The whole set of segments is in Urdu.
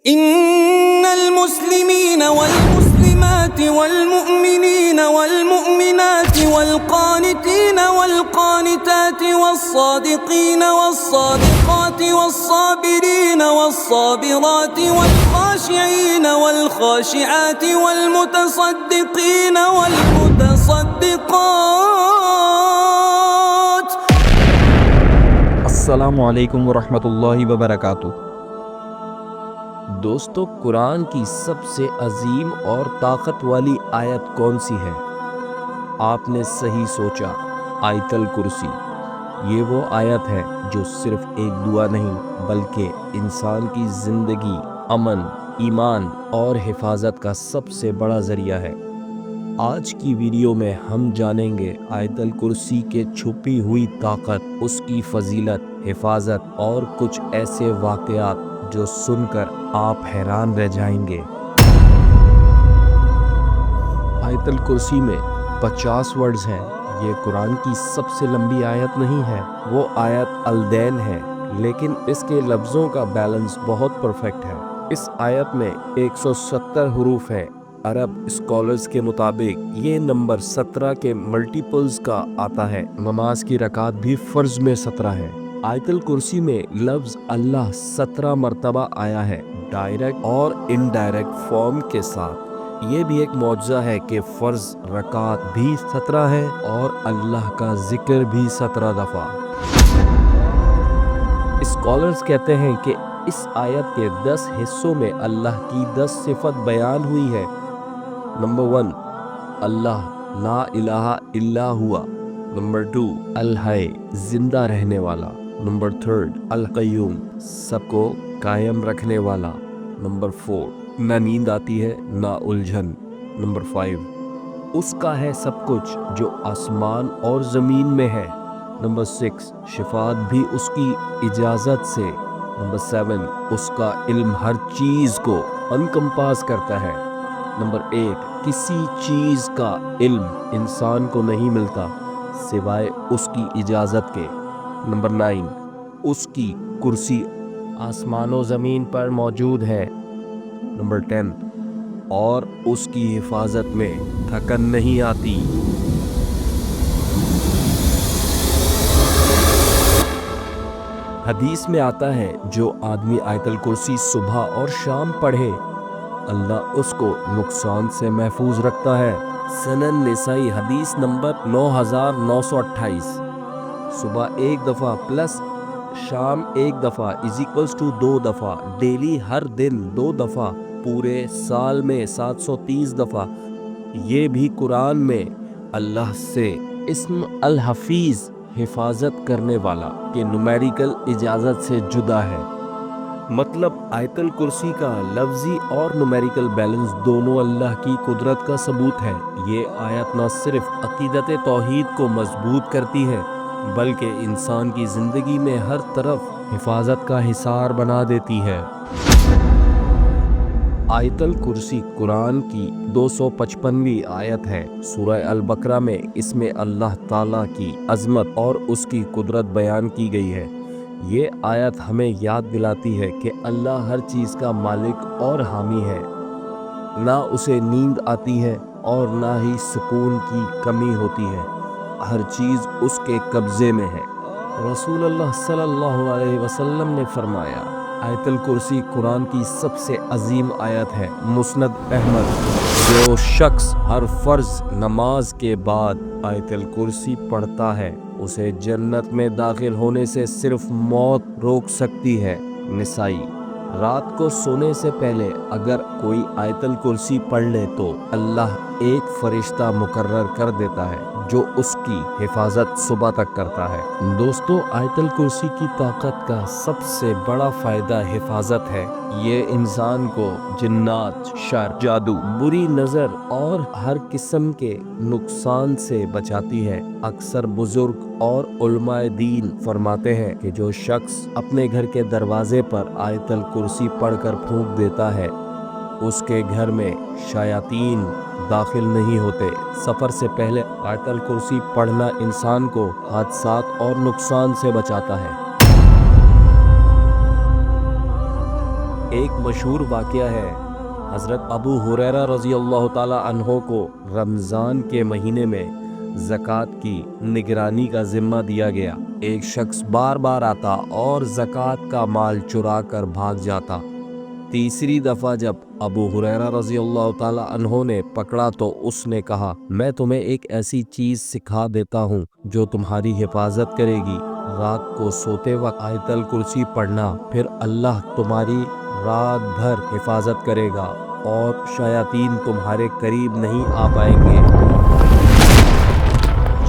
إن المسلمين والمسلمات والمؤمنين والمؤمنات والقانتين والقانتات والصادقين والصادقات والصابرين والصابرات والخاشعين والخاشعات والمتصدقين والمتصدقات. السلام علیکم ورحمۃ اللہ وبرکاتہ۔ دوستو، قرآن کی سب سے عظیم اور طاقت والی آیت کون سی ہے؟ آپ نے صحیح سوچا، آیت الکرسی۔ یہ وہ آیت ہے جو صرف ایک دعا نہیں بلکہ انسان کی زندگی، امن، ایمان اور حفاظت کا سب سے بڑا ذریعہ ہے۔ آج کی ویڈیو میں ہم جانیں گے آیت الکرسی کے چھپی ہوئی طاقت، اس کی فضیلت، حفاظت اور کچھ ایسے واقعات جو سن کر آپ حیران رہ جائیں گے۔ آیت الکرسی میں 50 ورڈز ہیں۔ یہ قرآن کی سب سے لمبی آیت نہیں ہے، وہ آیت الدین ہے، لیکن اس کے لفظوں کا بیلنس بہت پرفیکٹ ہے۔ اس آیت میں 170 حروف ہے۔ عرب اسکالرز کے مطابق یہ نمبر 17 کے ملٹیپلز کا آتا ہے۔ نماز کی رکعت بھی فرض میں 17 ہے۔ آیت الکرسی میں لفظ اللہ 17 مرتبہ آیا ہے، ڈائریکٹ اور انڈائریکٹ فارم کے ساتھ۔ یہ بھی ایک معجزہ ہے کہ فرض رکعت بھی 17 ہے اور اللہ کا ذکر بھی 17 دفعہ۔ اسکالرز کہتے ہیں کہ اس آیت کے 10 حصوں میں اللہ کی 10 صفت بیان ہوئی ہے۔ نمبر 1، اللہ لا الہ الا ہوا۔ نمبر 2، الحی، زندہ رہنے والا۔ نمبر 3، القیوم، سب کو قائم رکھنے والا۔ نمبر 4، نہ نیند آتی ہے نہ الجھن۔ نمبر 5، اس کا ہے سب کچھ جو آسمان اور زمین میں ہے۔ نمبر 6، شفاعت بھی اس کی اجازت سے۔ نمبر 7، اس کا علم ہر چیز کو انکمپاس کرتا ہے۔ نمبر 8، کسی چیز کا علم انسان کو نہیں ملتا سوائے اس کی اجازت کے۔ نمبر 9، اس کی کرسی آسمان و زمین پر موجود ہے۔ نمبر 10، اور اس کی حفاظت میں تھکن نہیں آتی۔ حدیث میں آتا ہے جو آدمی آیت الکرسی صبح اور شام پڑھے، اللہ اس کو نقصان سے محفوظ رکھتا ہے۔ سنن نسائی حدیث نمبر 9928۔ صبح ایک دفعہ پلس شام ایک دفعہ = 2 دفعہ، ڈیلی ہر دن 2 دفعہ، پورے سال میں 730 دفعہ۔ یہ بھی قرآن میں اللہ سے اسم الحفیظ، حفاظت کرنے والا، کہ نومیریکل اجازت سے جدا ہے۔ مطلب آیت الکرسی کا لفظی اور نومیریکل بیلنس دونوں اللہ کی قدرت کا ثبوت ہے۔ یہ آیت نہ صرف عقیدت توحید کو مضبوط کرتی ہے بلکہ انسان کی زندگی میں ہر طرف حفاظت کا حصار بنا دیتی ہے۔ آیت الکرسی قرآن کی 255ویں آیت ہے۔ سورہ البقرہ میں اس میں اللہ تعالیٰ کی عظمت اور اس کی قدرت بیان کی گئی ہے۔ یہ آیت ہمیں یاد دلاتی ہے کہ اللہ ہر چیز کا مالک اور حامی ہے۔ نہ اسے نیند آتی ہے اور نہ ہی سکون کی کمی ہوتی ہے، ہر چیز اس کے قبضے میں ہے۔ رسول اللہ صلی اللہ علیہ وسلم نے فرمایا، آیت الکرسی قرآن کی سب سے عظیم آیت ہے۔ مسند احمد، جو شخص ہر فرض نماز کے بعد آیت الکرسی پڑھتا ہے اسے جنت میں داخل ہونے سے صرف موت روک سکتی ہے۔ نسائی، رات کو سونے سے پہلے اگر کوئی آیت الکرسی پڑھ لے تو اللہ ایک فرشتہ مقرر کر دیتا ہے جو اس کی حفاظت صبح تک کرتا ہے۔ دوستو، آیت الکرسی کی طاقت کا سب سے بڑا فائدہ حفاظت ہے۔ یہ انسان کو جنات، شر، جادو، بری نظر اور ہر قسم کے نقصان سے بچاتی ہے۔ اکثر بزرگ اور علماء دین فرماتے ہیں کہ جو شخص اپنے گھر کے دروازے پر آیت الکرسی پڑھ کر پھونک دیتا ہے اس کے گھر میں شیاطین داخل نہیں ہوتے۔ سفر سے پہلے آیت الکرسی پڑھنا انسان کو حادثات اور نقصان سے بچاتا ہے۔ ایک مشہور واقعہ ہے، حضرت ابو ہریرہ رضی اللہ تعالی عنہ کو رمضان کے مہینے میں زکوٰۃ کی نگرانی کا ذمہ دیا گیا۔ ایک شخص بار بار آتا اور زکوٰۃ کا مال چرا کر بھاگ جاتا۔ تیسری دفعہ جب ابو ہریرہ رضی اللہ تعالی عنہ نے پکڑا تو اس نے کہا، میں تمہیں ایک ایسی چیز سکھا دیتا ہوں جو تمہاری حفاظت کرے گی۔ رات کو سوتے وقت آیت الکرسی پڑھنا، پھر اللہ تمہاری رات بھر حفاظت کرے گا اور شیاطین تمہارے قریب نہیں آ پائیں گے۔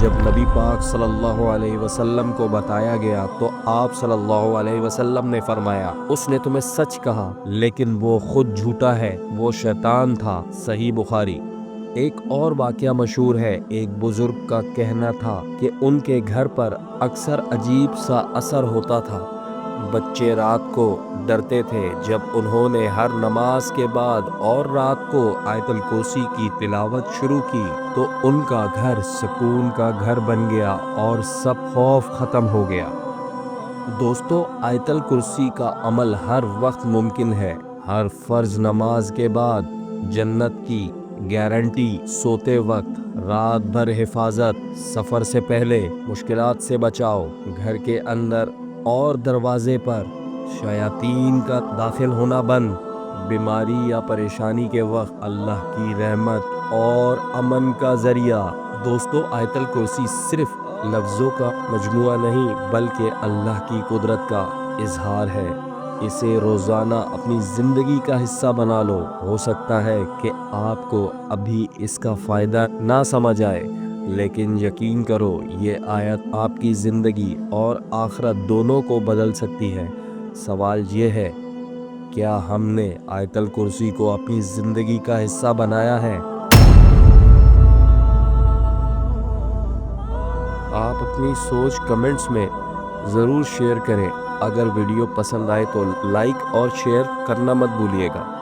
جب نبی پاک صلی اللہ علیہ وسلم کو بتایا گیا تو آپ صلی اللہ علیہ وسلم نے فرمایا، اس نے تمہیں سچ کہا لیکن وہ خود جھوٹا ہے، وہ شیطان تھا۔ صحیح بخاری۔ ایک اور واقعہ مشہور ہے، ایک بزرگ کا کہنا تھا کہ ان کے گھر پر اکثر عجیب سا اثر ہوتا تھا۔ بچے رات کو ڈرتے تھے۔ جب انہوں نے ہر نماز کے بعد اور رات کو آیت الکرسی کی تلاوت شروع کی تو ان کا گھر سکون کا گھر بن گیا اور سب خوف ختم ہو گیا۔ دوستو، آیت الکرسی کا عمل ہر وقت ممکن ہے۔ ہر فرض نماز کے بعد جنت کی گارنٹی، سوتے وقت رات بھر حفاظت، سفر سے پہلے مشکلات سے بچاؤ، گھر کے اندر اور دروازے پر شیاطین کا داخل ہونا بند، بیماری یا پریشانی کے وقت اللہ کی رحمت اور امن کا ذریعہ۔ دوستو، آیت الکرسی صرف لفظوں کا مجموعہ نہیں بلکہ اللہ کی قدرت کا اظہار ہے۔ اسے روزانہ اپنی زندگی کا حصہ بنا لو۔ ہو سکتا ہے کہ آپ کو ابھی اس کا فائدہ نہ سمجھ آئے، لیکن یقین کرو یہ آیت آپ کی زندگی اور آخرت دونوں کو بدل سکتی ہے۔ سوال یہ ہے، کیا ہم نے آیت الکرسی کو اپنی زندگی کا حصہ بنایا ہے؟ آپ اپنی سوچ کمنٹس میں ضرور شیئر کریں۔ اگر ویڈیو پسند آئے تو لائک اور شیئر کرنا مت بھولیے گا۔